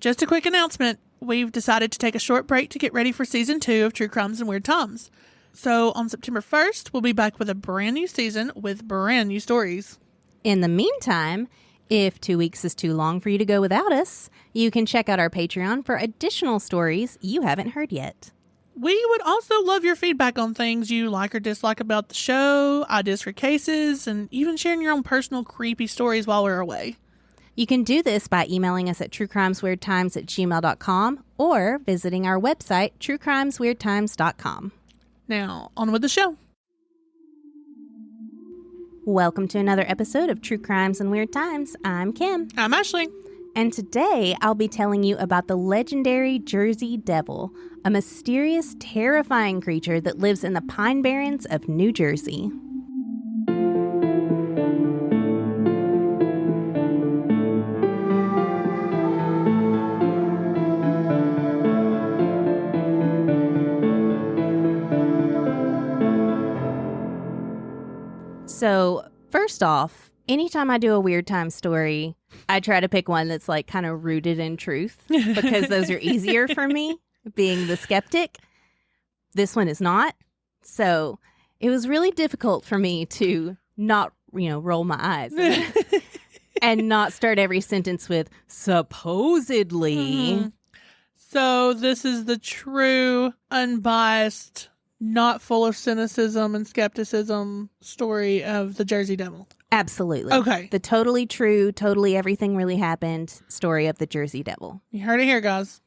Just a quick announcement. We've decided to take a short break to get ready for season 2 of True Crimes and Weird Times. So on September 1st, we'll be back with a brand new season with brand new stories. In the meantime, if 2 weeks is too long for you to go without us, you can check out our Patreon for additional stories you haven't heard yet. We would also love your feedback on things you like or dislike about the show, ideas for cases, and even sharing your own personal creepy stories while we're away. You can do this by emailing us at truecrimesweirdtimes@gmail.com or visiting our website, truecrimesweirdtimes.com. Now, on with the show. Welcome to another episode of True Crimes and Weird Times. I'm Kim. I'm Ashley. And today I'll be telling you about the legendary Jersey Devil, a mysterious, terrifying creature that lives in the Pine Barrens of New Jersey. So, first off, anytime I do a Weird Time story, I try to pick one that's like kind of rooted in truth because those are easier for me, being the skeptic. This one is not. So, it was really difficult for me to not, roll my eyes and not start every sentence with supposedly. Mm-hmm. So, this is the true, unbiased, not full of cynicism and skepticism story of the Jersey Devil. Absolutely. Okay. The totally true, totally everything really happened story of the Jersey Devil. You heard it here, guys.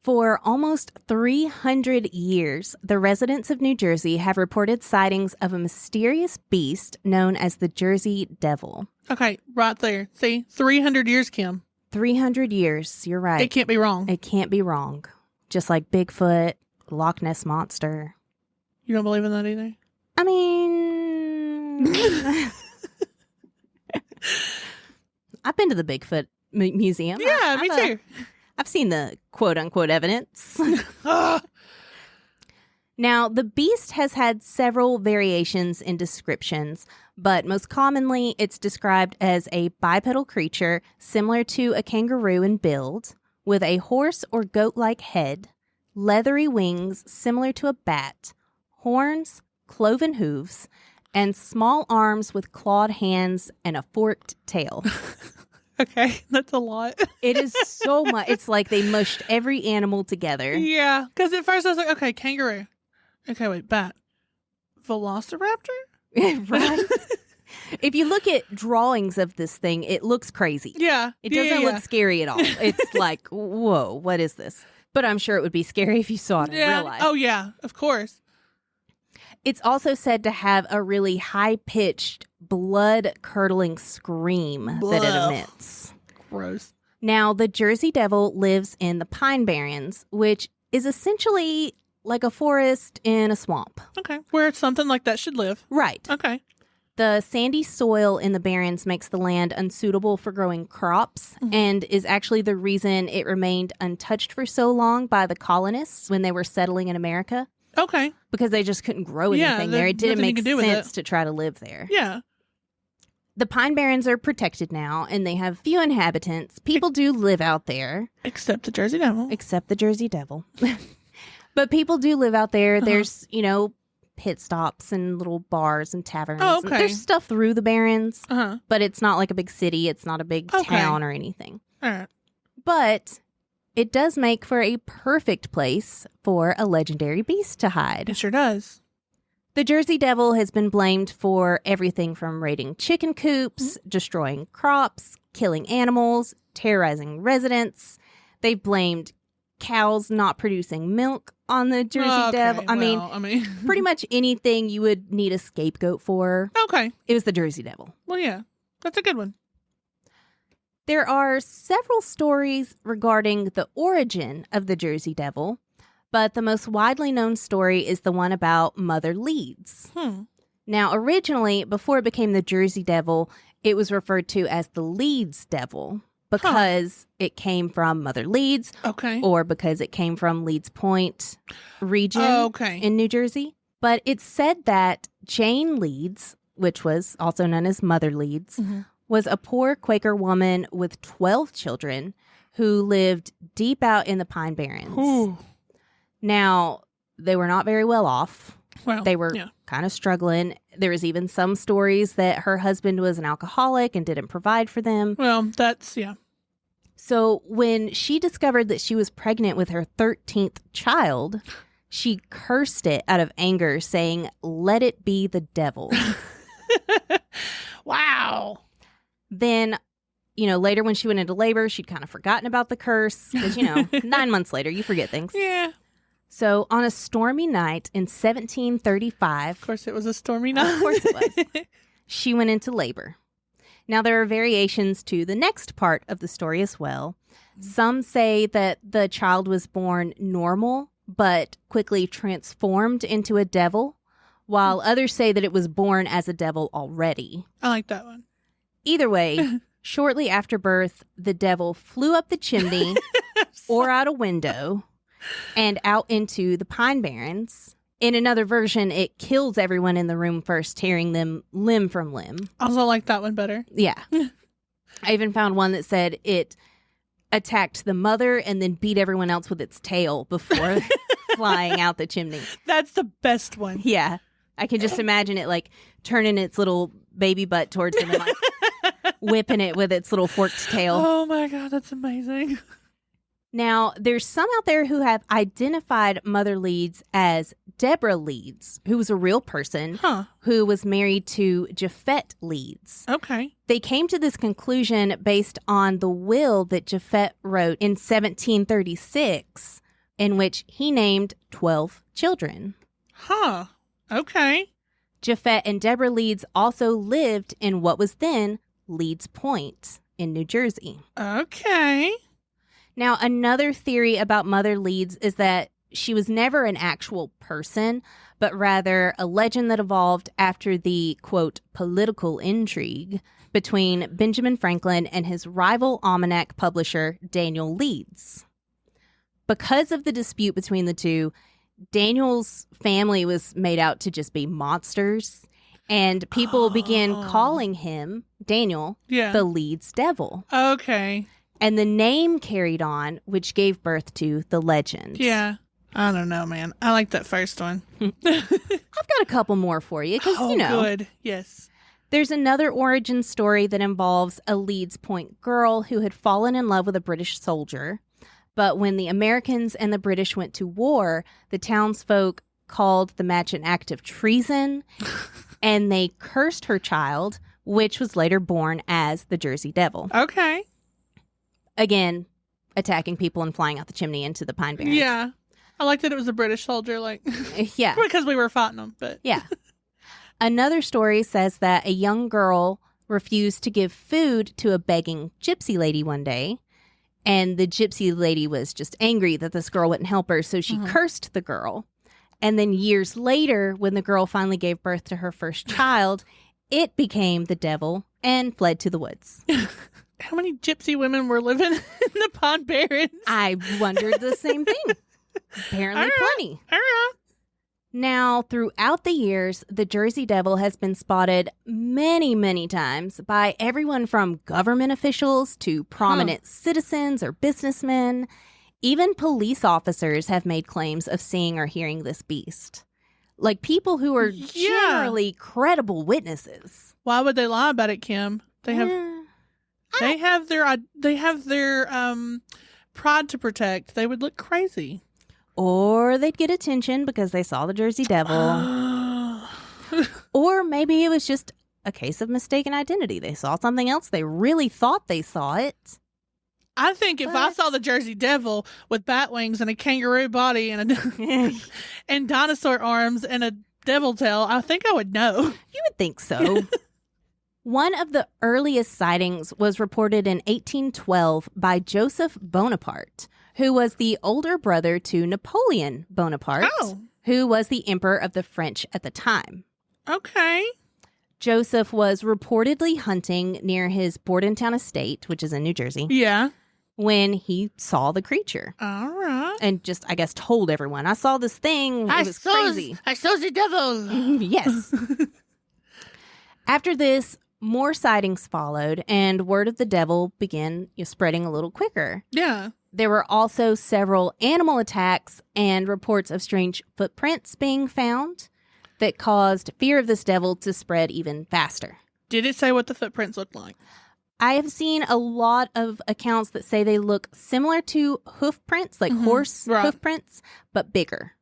For almost 300 years, the residents of New Jersey have reported sightings of a mysterious beast known as the Jersey Devil. Okay, right there. See? 300 years, Kim. 300 years. You're right. It can't be wrong. It can't be wrong. Just like Bigfoot, Loch Ness Monster. You don't believe in that either? I mean, I've been to the Bigfoot museum. Yeah, me too. I've seen the quote-unquote evidence. Now, the beast has had several variations in descriptions, but most commonly it's described as a bipedal creature similar to a kangaroo in build, with a horse or goat-like head, leathery wings similar to a bat, horns, cloven hooves, and small arms with clawed hands and a forked tail. Okay, that's a lot. It is so much. It's like they mushed every animal together. Yeah, because at first I was like, okay, kangaroo. Okay, wait, bat. Velociraptor? Right? If you look at drawings of this thing, it looks crazy. Yeah. It doesn't look scary at all. It's like, whoa, what is this? But I'm sure it would be scary if you saw it in real life. Oh, yeah, of course. It's also said to have a really high-pitched, blood-curdling scream that it emits. Gross. Now, the Jersey Devil lives in the Pine Barrens, which is essentially like a forest in a swamp. Okay, where something like that should live. Right. Okay. The sandy soil in the Barrens makes the land unsuitable for growing crops and is actually the reason it remained untouched for so long by the colonists when they were settling in America. Okay. Because they just couldn't grow anything there. It didn't make sense to try to live there. Yeah. The Pine Barrens are protected now, and they have few inhabitants. People do live out there. Except the Jersey Devil. Except the Jersey Devil. But people do live out there. There's, pit stops and little bars and taverns. Oh, okay. There's stuff through the Barrens, but it's not like a big city. It's not a big town or anything. All right. But it does make for a perfect place for a legendary beast to hide. It sure does. The Jersey Devil has been blamed for everything from raiding chicken coops, destroying crops, killing animals, terrorizing residents. They've blamed cows not producing milk on the Jersey Devil. I mean, pretty much anything you would need a scapegoat for. Okay. It was the Jersey Devil. Well, yeah, that's a good one. There are several stories regarding the origin of the Jersey Devil, but the most widely known story is the one about Mother Leeds. Now, originally, before it became the Jersey Devil, it was referred to as the Leeds Devil because it came from Mother Leeds, or because it came from Leeds Point region in New Jersey. But it's said that Jane Leeds, which was also known as Mother Leeds, was a poor Quaker woman with 12 children who lived deep out in the Pine Barrens. Ooh. Now, they were not very well off. Well, They were yeah. kind of struggling. There was even some stories that her husband was an alcoholic and didn't provide for them. Well, that's, yeah. So when she discovered that she was pregnant with her 13th child, she cursed it out of anger, saying, "Let it be the devil." Wow. Then, later when she went into labor, she'd kind of forgotten about the curse because, 9 months later, you forget things. Yeah. So on a stormy night in 1735, Of course, it was a stormy night. of course it was, she went into labor. Now, there are variations to the next part of the story as well. Some say that the child was born normal, but quickly transformed into a devil, while others say that it was born as a devil already. I like that one. Either way, shortly after birth, the devil flew up the chimney or out a window and out into the Pine Barrens. In another version, it kills everyone in the room first, tearing them limb from limb. Also like that one better. Yeah. I even found one that said it attacked the mother and then beat everyone else with its tail before flying out the chimney. That's the best one. Yeah. I can just imagine it like turning its little baby butt towards them and like whipping it with its little forked tail. Oh my God, that's amazing. Now, there's some out there who have identified Mother Leeds as Deborah Leeds, who was a real person who was married to Japhet Leeds. Okay. They came to this conclusion based on the will that Japhet wrote in 1736, in which he named 12 children. Huh. Okay. Japhet and Deborah Leeds also lived in what was then Leeds Point in New Jersey. Okay. Now, another theory about Mother Leeds is that she was never an actual person, but rather a legend that evolved after the, quote, political intrigue between Benjamin Franklin and his rival almanac publisher, Daniel Leeds. Because of the dispute between the two, Daniel's family was made out to just be monsters, and people began calling him, Daniel, the Leeds Devil. Okay. And the name carried on, which gave birth to the legend. Yeah. I don't know, man. I like that first one. I've got a couple more for you because, good. Yes. There's another origin story that involves a Leeds Point girl who had fallen in love with a British soldier. But when the Americans and the British went to war, the townsfolk called the match an act of treason, and they cursed her child, which was later born as the Jersey Devil. Okay. Again, attacking people and flying out the chimney into the Pine Barrens. Yeah. I like that it was a British soldier, like, yeah. because we were fighting them, but. Yeah. Another story says that a young girl refused to give food to a begging gypsy lady one day, and the gypsy lady was just angry that this girl wouldn't help her, so she cursed the girl. And then years later, when the girl finally gave birth to her first child, it became the devil and fled to the woods. How many gypsy women were living in the Pine Barrens? I wondered the same thing. Apparently plenty. All right. Now, throughout the years, the Jersey Devil has been spotted many, many times by everyone from government officials to prominent citizens or businessmen. Even police officers have made claims of seeing or hearing this beast. Like people who are generally credible witnesses. Why would they lie about it, Kim? They have their pride to protect. They would look crazy. Or they'd get attention because they saw the Jersey Devil. Or maybe it was just a case of mistaken identity. They saw something else. They really thought they saw it. I think if I saw the Jersey Devil with bat wings and a kangaroo body and and dinosaur arms and a devil tail, I think I would know. You would think so. One of the earliest sightings was reported in 1812 by Joseph Bonaparte, who was the older brother to Napoleon Bonaparte, who was the emperor of the French at the time. Okay. Joseph was reportedly hunting near his Bordentown estate, which is in New Jersey. Yeah. When he saw the creature. All right. And just, I guess, told everyone, I saw this thing. It was crazy. I saw the devil. Yes. After this, More sightings followed, and word of the devil began spreading a little quicker. Yeah. There were also several animal attacks and reports of strange footprints being found that caused fear of this devil to spread even faster. Did it say what the footprints looked like? I have seen a lot of accounts that say they look similar to hoof prints, like horse hoof prints, but bigger.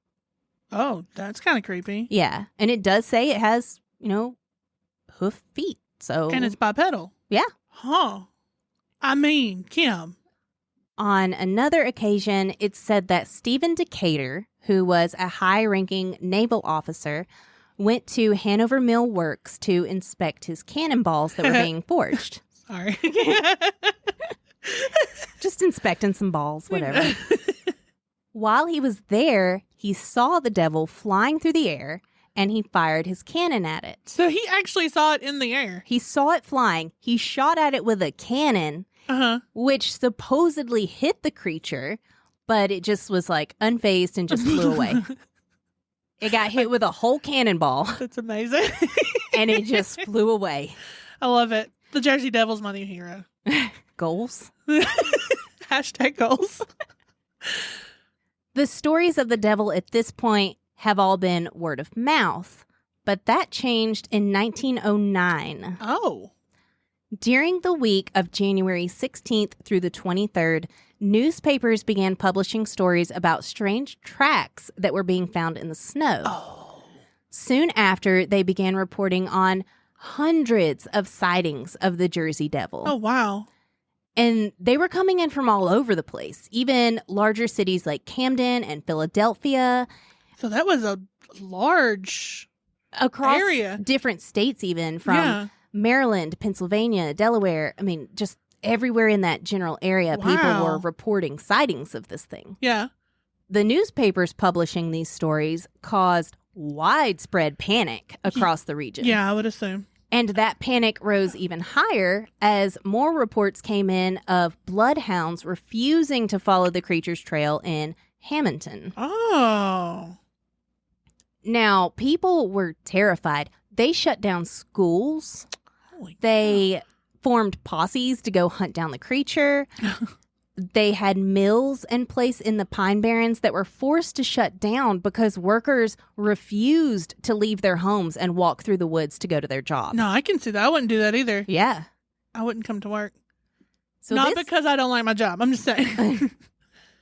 Oh, that's kind of creepy. Yeah. And it does say it has, hoof feet. So, and it's bipedal. Yeah. Huh. I mean, Kim. On another occasion, it's said that Stephen Decatur, who was a high-ranking naval officer, went to Hanover Mill Works to inspect his cannonballs that were being forged. Sorry. Just inspecting some balls, whatever. While he was there, he saw the devil flying through the air, and he fired his cannon at it. So he actually saw it in the air. He saw it flying. He shot at it with a cannon, which supposedly hit the creature, but it just was like unfazed and just flew away. It got hit with a whole cannonball. That's amazing. And it just flew away. I love it. The Jersey Devil's my new hero. Goals. Hashtag goals. The stories of the devil at this point have all been word of mouth, but that changed in 1909. Oh. During the week of January 16th through the 23rd, newspapers began publishing stories about strange tracks that were being found in the snow. Oh. Soon after, they began reporting on hundreds of sightings of the Jersey Devil. Oh, wow. And they were coming in from all over the place, even larger cities like Camden and Philadelphia. So that was a large across area. Different states, even from Maryland, Pennsylvania, Delaware. I mean, just everywhere in that general area, people were reporting sightings of this thing. Yeah. The newspapers publishing these stories caused widespread panic across the region. Yeah, I would assume. And that panic rose even higher as more reports came in of bloodhounds refusing to follow the creature's trail in Hamilton. Oh. Now, people were terrified. They shut down schools. They formed posses to go hunt down the creature. They had mills in place in the Pine Barrens that were forced to shut down because workers refused to leave their homes and walk through the woods to go to their job. No, I can see that. I wouldn't do that either. Yeah. I wouldn't come to work. So Not because I don't like my job. I'm just saying.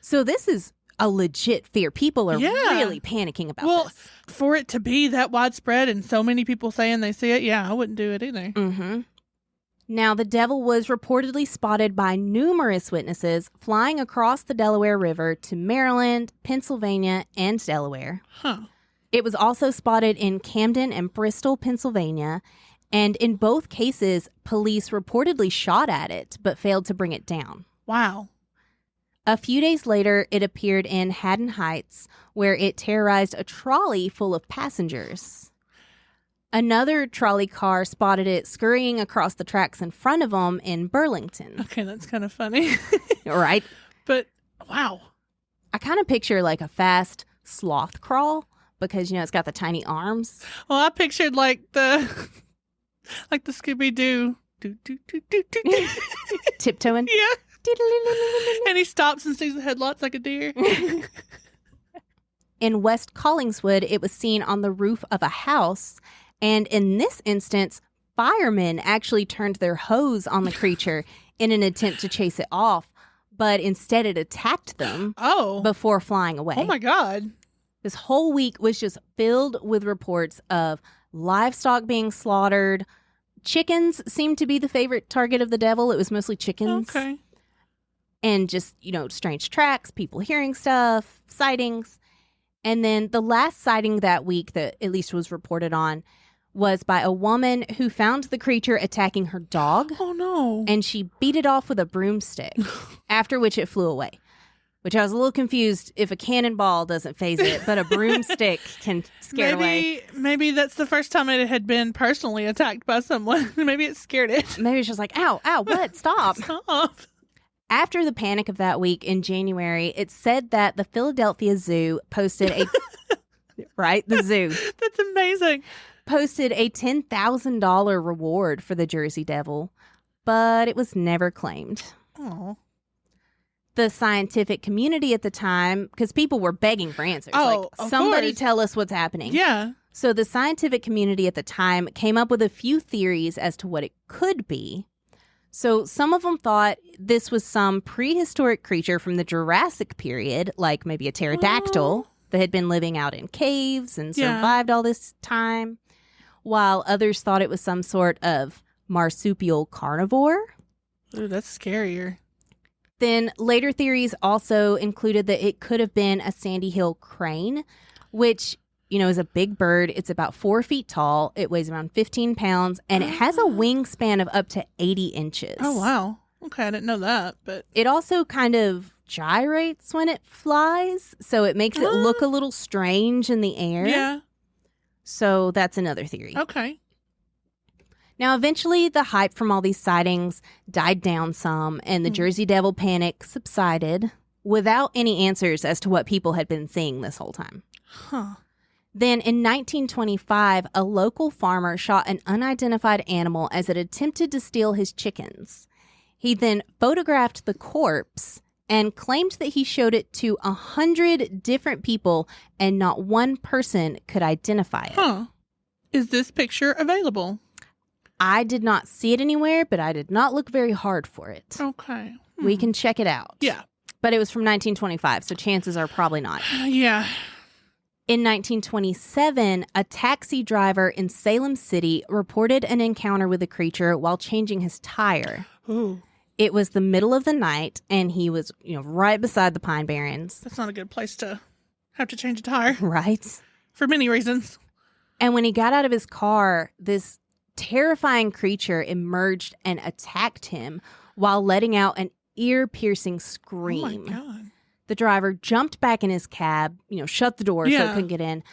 So this is a legit fear. People are really panicking about this. Well, for it to be that widespread and so many people saying they see it, I wouldn't do it either. Mm-hmm. Now, the devil was reportedly spotted by numerous witnesses flying across the Delaware River to Maryland, Pennsylvania, and Delaware. Huh. It was also spotted in Camden and Bristol, Pennsylvania, and in both cases, police reportedly shot at it but failed to bring it down. Wow. A few days later, it appeared in Haddon Heights, where it terrorized a trolley full of passengers. Another trolley car spotted it scurrying across the tracks in front of them in Burlington. Okay, that's kind of funny. Right? But, wow. I kind of picture like a fast sloth crawl because, it's got the tiny arms. Well, I pictured like the Scooby-Doo. Tiptoeing? Yeah. And he stops and sees the headlights like a deer. In West Collingswood, it was seen on the roof of a house. And in this instance, firemen actually turned their hose on the creature in an attempt to chase it off. But instead, it attacked them before flying away. Oh, my God. This whole week was just filled with reports of livestock being slaughtered. Chickens seemed to be the favorite target of the devil. It was mostly chickens. Okay. And just, strange tracks, people hearing stuff, sightings. And then the last sighting that week that at least was reported on was by a woman who found the creature attacking her dog. Oh, no. And she beat it off with a broomstick, after which it flew away. Which I was a little confused if a cannonball doesn't phase it, but a broomstick can scare it away. Maybe that's the first time it had been personally attacked by someone. Maybe it scared it. Maybe it's just like, ow, what? Stop. Stop. After the panic of that week in January, it said that the Philadelphia Zoo posted a... Right? The zoo. That's amazing. posted a $10,000 reward for the Jersey Devil, but it was never claimed. Oh. The scientific community at the time, because people were begging for answers. Oh, of somebody course. tell us what's happening. Yeah. So the scientific community at the time came up with a few theories as to what it could be. So some of them thought this was some prehistoric creature from the Jurassic period, like maybe a pterodactyl that had been living out in caves and survived all this time, while others thought it was some sort of marsupial carnivore. Ooh, that's scarier. Then later theories also included that it could have been a Sandy Hill crane, which, you know, is a big bird. It's about 4 feet tall. It weighs around 15 pounds, and it has a wingspan of up to 80 inches. Oh, wow. Okay, I didn't know that, but... It also kind of gyrates when it flies, so it makes it look a little strange in the air. Yeah. So that's another theory. Okay. Now, eventually, the hype from all these sightings died down some, and the Jersey Devil panic subsided without any answers as to what people had been seeing this whole time. Huh. Then in 1925, a local farmer shot an unidentified animal as it attempted to steal his chickens. He then photographed the corpse and claimed that he showed it to 100 different people and not one person could identify it. Huh. Is this picture available? I did not see it anywhere, but I did not look very hard for it. Okay. We can check it out. Yeah. But it was from 1925, so chances are probably not. Yeah. In 1927, a taxi driver in Salem City reported an encounter with the creature while changing his tire. Ooh. It was the middle of the night, and he was, right beside the Pine Barrens. That's not a good place to have to change a tire. Right? For many reasons. And when he got out of his car, this terrifying creature emerged and attacked him while letting out an ear-piercing scream. Oh, my God. The driver jumped back in his cab, shut the door so it couldn't get in.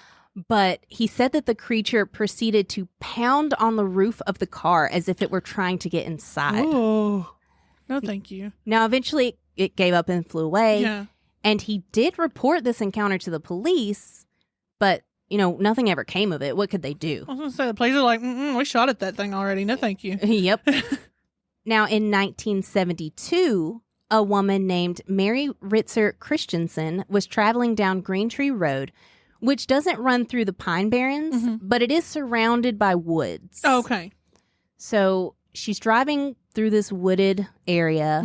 But he said that the creature proceeded to pound on the roof of the car as if it were trying to get inside. Oh. No, thank you. Now, eventually, it gave up and flew away. Yeah. And he did report this encounter to the police, but, nothing ever came of it. What could they do? I was going to say, the police are like, we shot at that thing already. No, thank you. Yep. Now, in 1972, a woman named Mary Ritzer Christensen was traveling down Green Tree Road, which doesn't run through the Pine Barrens, but it is surrounded by woods. Oh, okay. So she's driving through this wooded area,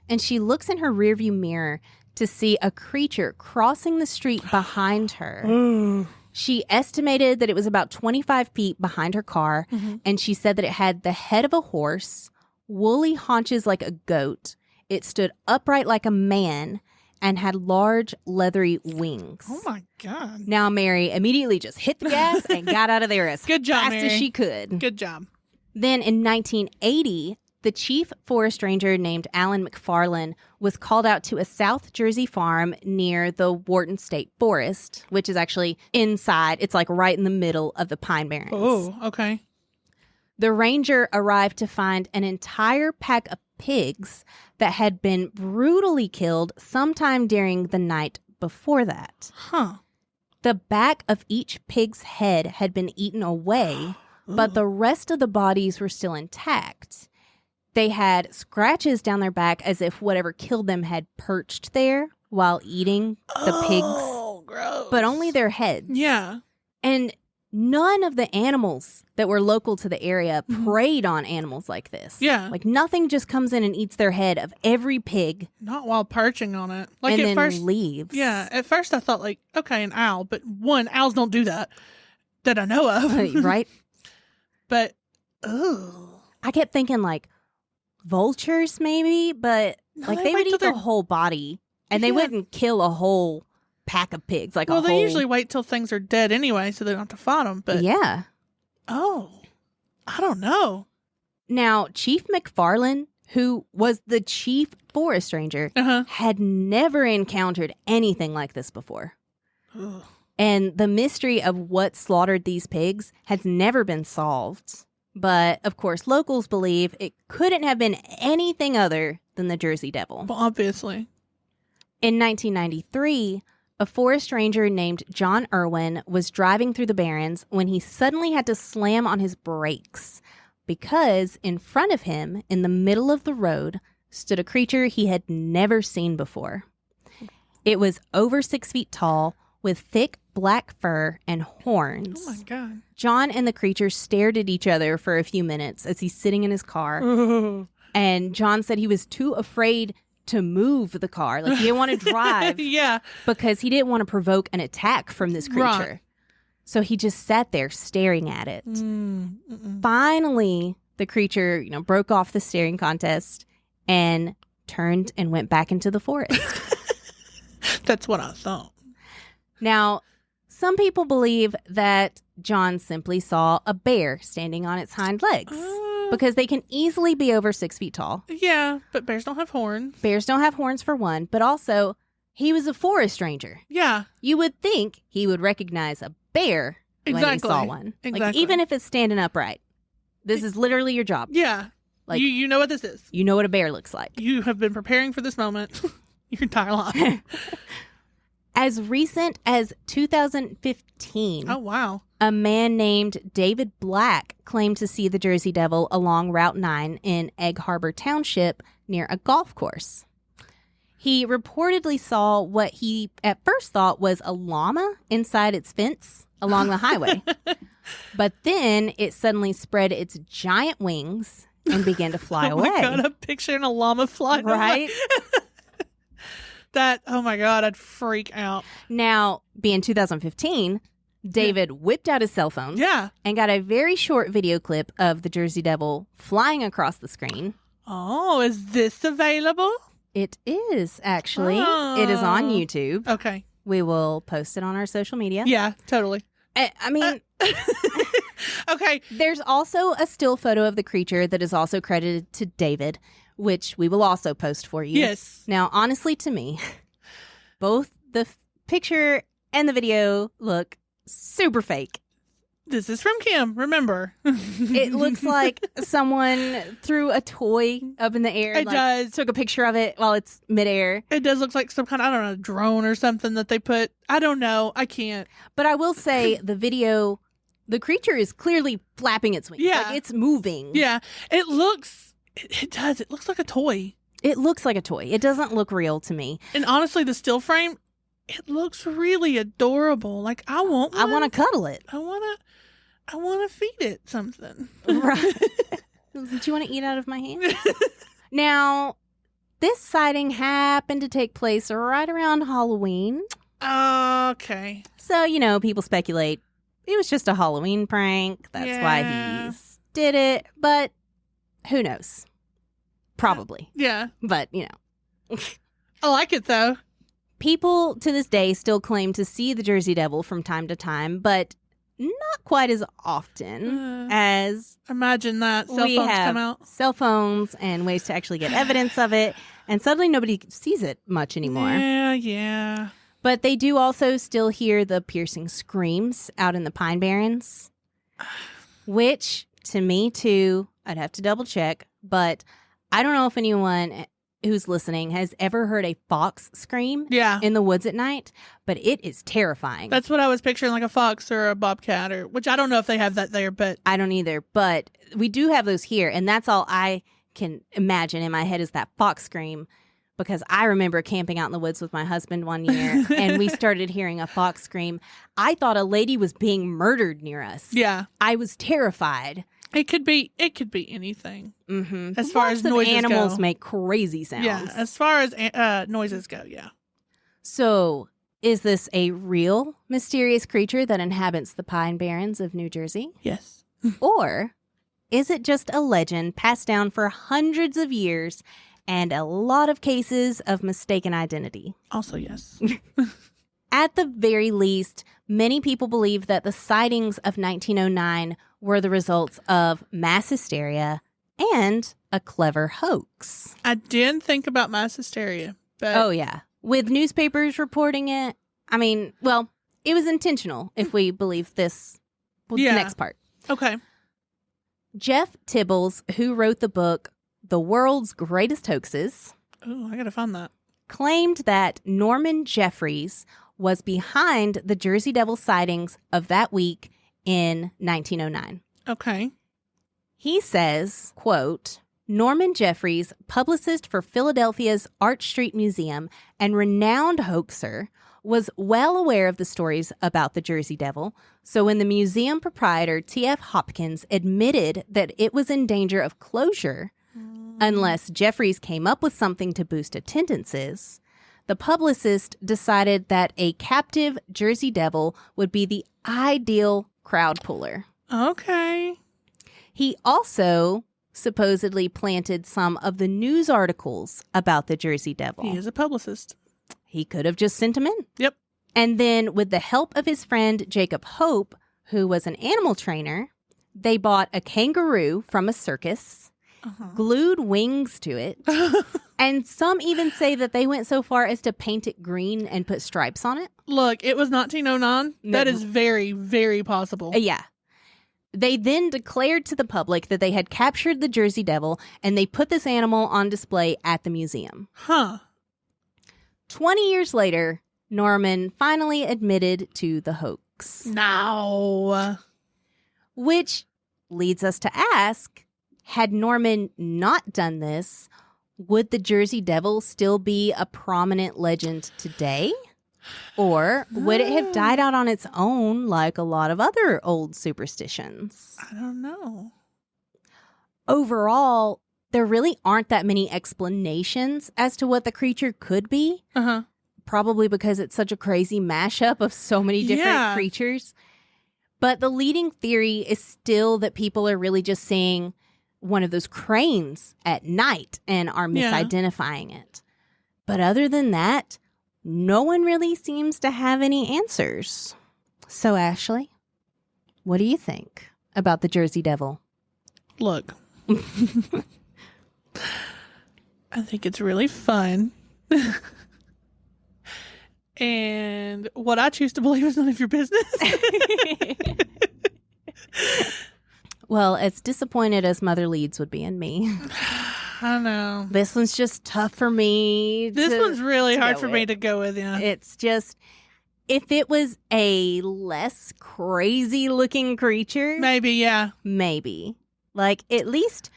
and she looks in her rearview mirror to see a creature crossing the street behind her. Ooh. She estimated that it was about 25 feet behind her car, and she said that it had the head of a horse, woolly haunches like a goat. It stood upright like a man and had large, leathery wings. Oh, my God. Now, Mary immediately just hit the gas and got out of there as Good job, fast Mary. as she could. Good job. Then in 1980, the chief forest ranger named Alan McFarlane was called out to a South Jersey farm near the Wharton State Forest, which is actually inside. It's like right in the middle of the Pine Barrens. Oh, okay. The ranger arrived to find an entire pack of pigs that had been brutally killed sometime during the night before that. Huh. The back of each pig's head had been eaten away, but the rest of the bodies were still intact. They had scratches down their back as if whatever killed them had perched there while eating the pigs. Oh, gross. But only their heads. Yeah. And none of the animals that were local to the area preyed on animals like this. Yeah. Like nothing just comes in and eats their head of every pig Not while perching on it. Like and at then first, leaves. yeah. At first, I thought like, okay, an owl, but owls don't do that I know of. Right? But, oh, I kept thinking like vultures maybe, but No, like they they wait would till eat the they're- whole body and they Yeah. wouldn't kill a whole pack of pigs. Like well, a they whole... usually wait till things are dead anyway, so they don't have to fight them. But Yeah. oh, I don't know. Now, Chief McFarlane, who was the chief forest ranger, had never encountered anything like this before. Ugh. And the mystery of what slaughtered these pigs has never been solved. But, of course, locals believe it couldn't have been anything other than the Jersey Devil. Well, obviously. In 1993, a forest ranger named John Irwin was driving through the barrens when he suddenly had to slam on his brakes because in front of him, in the middle of the road, stood a creature he had never seen before. It was over 6 feet tall with thick black fur and horns. Oh, my God. John and the creature stared at each other for a few minutes as he's sitting in his car. Ooh. And John said he was too afraid to move the car. Like, he didn't want to drive. Yeah. Because he didn't want to provoke an attack from this creature. Right. So he just sat there staring at it. Finally, the creature, broke off the staring contest and turned and went back into the forest. That's what I thought. Now, some people believe that John simply saw a bear standing on its hind legs because they can easily be over 6 feet tall. Yeah, but bears don't have horns. Bears don't have horns for one, but also he was a forest ranger. Yeah. You would think he would recognize a bear when he saw one. Exactly. Like, even if it's standing upright. This is literally your job. Yeah. Like, you know what this is. You know what a bear looks like. You have been preparing for this moment your entire life. As recent as 2015. Oh, wow. A man named David Black claimed to see the Jersey Devil along Route 9 in Egg Harbor Township near a golf course. He reportedly saw what he at first thought was a llama inside its fence along the highway. But then it suddenly spread its giant wings and began to fly away. Oh my God, I'm picturing a llama flying right? That, oh my God, I'd freak out. Now, being 2015, David whipped out his cell phone and got a very short video clip of the Jersey Devil flying across the screen. Oh, is this available? It is, actually. Oh. It is on YouTube. Okay. We will post it on our social media. Yeah, totally. I mean... Okay. There's also a still photo of the creature that is also credited to David, which we will also post for you. Yes. Now, honestly, to me, both the picture and the video look super fake. This is from Kim, remember. It looks like someone threw a toy up in the air. It does. Took a picture of it while it's midair. It does look like some kind of, I don't know, drone or something that they put. I don't know. I can't. But I will say the video, the creature is clearly flapping its wings. Yeah. Like, it's moving. Yeah. It looks, it does. It looks like a toy. It looks like a toy. It doesn't look real to me. And honestly, the still frame, it looks really adorable. Like, I want one. I want to cuddle it. I want to feed it something. Right. Did you want to eat out of my hand? Now, this sighting happened to take place right around Halloween. Okay. So, people speculate it was just a Halloween prank. That's why he did it. But who knows? Probably. Yeah. But, I like it, though. People to this day still claim to see the Jersey Devil from time to time, but not quite as often as imagine that cell phones come out. Cell phones and ways to actually get evidence of it, and suddenly nobody sees it much anymore. Yeah. But they do also still hear the piercing screams out in the Pine Barrens, which to me too, I'd have to double check, but I don't know if anyone who's listening has ever heard a fox scream in the woods at night, but it is terrifying. That's what I was picturing, like a fox or a bobcat, or which I don't know if they have that there, but I don't either. But we do have those here, and that's all I can imagine in my head is that fox scream, because I remember camping out in the woods with my husband one year, and we started hearing a fox scream. I thought a lady was being murdered near us. Yeah, I was terrified. It could be anything. Mm-hmm. As far as noises animals go. make crazy sounds. Yeah, as far as noises go, yeah. So, is this a real mysterious creature that inhabits the Pine Barrens of New Jersey? Yes. Or is it just a legend passed down for hundreds of years and a lot of cases of mistaken identity? Also, yes. At the very least, many people believe that the sightings of 1909 were the results of mass hysteria and a clever hoax. I did think about mass hysteria. But Oh, yeah. With newspapers reporting it, I mean, well, it was intentional if we believe this next part. Okay. Jeff Tibbles, who wrote the book The World's Greatest Hoaxes, Oh, I gotta find that. claimed that Norman Jeffries was behind the Jersey Devil sightings of that week in 1909. Okay. He says, quote, Norman Jeffries, publicist for Philadelphia's Arch Street Museum and renowned hoaxer, was well aware of the stories about the Jersey Devil, so when the museum proprietor, T.F. Hopkins, admitted that it was in danger of closure unless Jeffries came up with something to boost attendances, the publicist decided that a captive Jersey Devil would be the ideal crowd puller. Okay. He also supposedly planted some of the news articles about the Jersey Devil. He is a publicist. He could have just sent them in. Yep. And then with the help of his friend Jacob Hope, who was an animal trainer, they bought a kangaroo from a circus, glued wings to it, and some even say that they went so far as to paint it green and put stripes on it. Look, it was 1909. No. That is very, very possible. Yeah. They then declared to the public that they had captured the Jersey Devil, and they put this animal on display at the museum. Huh. 20 years later, Norman finally admitted to the hoax. No. Which leads us to ask, had Norman not done this, would the Jersey Devil still be a prominent legend today? Or would it have died out on its own like a lot of other old superstitions? I don't know. Overall, there really aren't that many explanations as to what the creature could be. Uh-huh. Probably because it's such a crazy mashup of so many different creatures. But the leading theory is still that people are really just seeing one of those cranes at night and are misidentifying it. But other than that, no one really seems to have any answers. So, Ashley, what do you think about the Jersey Devil? Look. I think it's really fun. And what I choose to believe is none of your business. Well, as disappointed as Mother Leeds would be in me. I know. This one's just tough for me. This one's really hard for me to go with, yeah. It's just, if it was a less crazy looking creature. Maybe, yeah. Maybe. Like, at least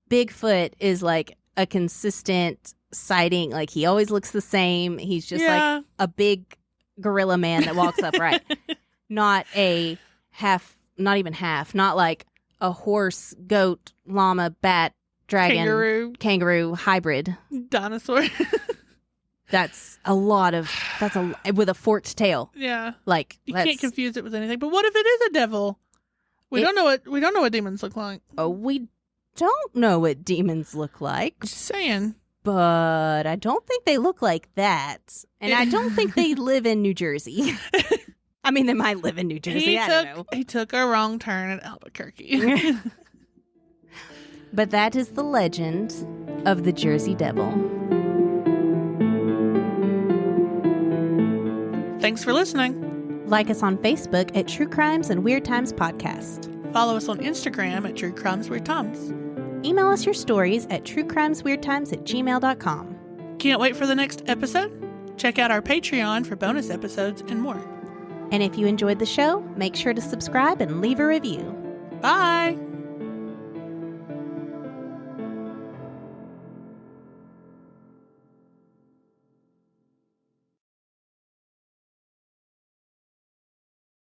Bigfoot is like a consistent sighting. Like, he always looks the same. He's just like a big gorilla man that walks upright. Not a half, not even half, not like a horse, goat, llama, bat, dragon, kangaroo hybrid. Dinosaur. That's with a forked tail. Yeah. Like, you can't confuse it with anything. But what if it is a devil? We don't know what demons look like. Oh, we don't know what demons look like. Just saying. But I don't think they look like that. And I don't think they live in New Jersey. I mean, they might live in New Jersey. I don't know. He took a wrong turn at Albuquerque. But that is the legend of the Jersey Devil. Thanks for listening. Like us on Facebook at True Crimes and Weird Times Podcast. Follow us on Instagram at True Crimes Weird Times. Email us your stories at truecrimesweirdtimes@gmail.com. Can't wait for the next episode? Check out our Patreon for bonus episodes and more. And if you enjoyed the show, make sure to subscribe and leave a review. Bye!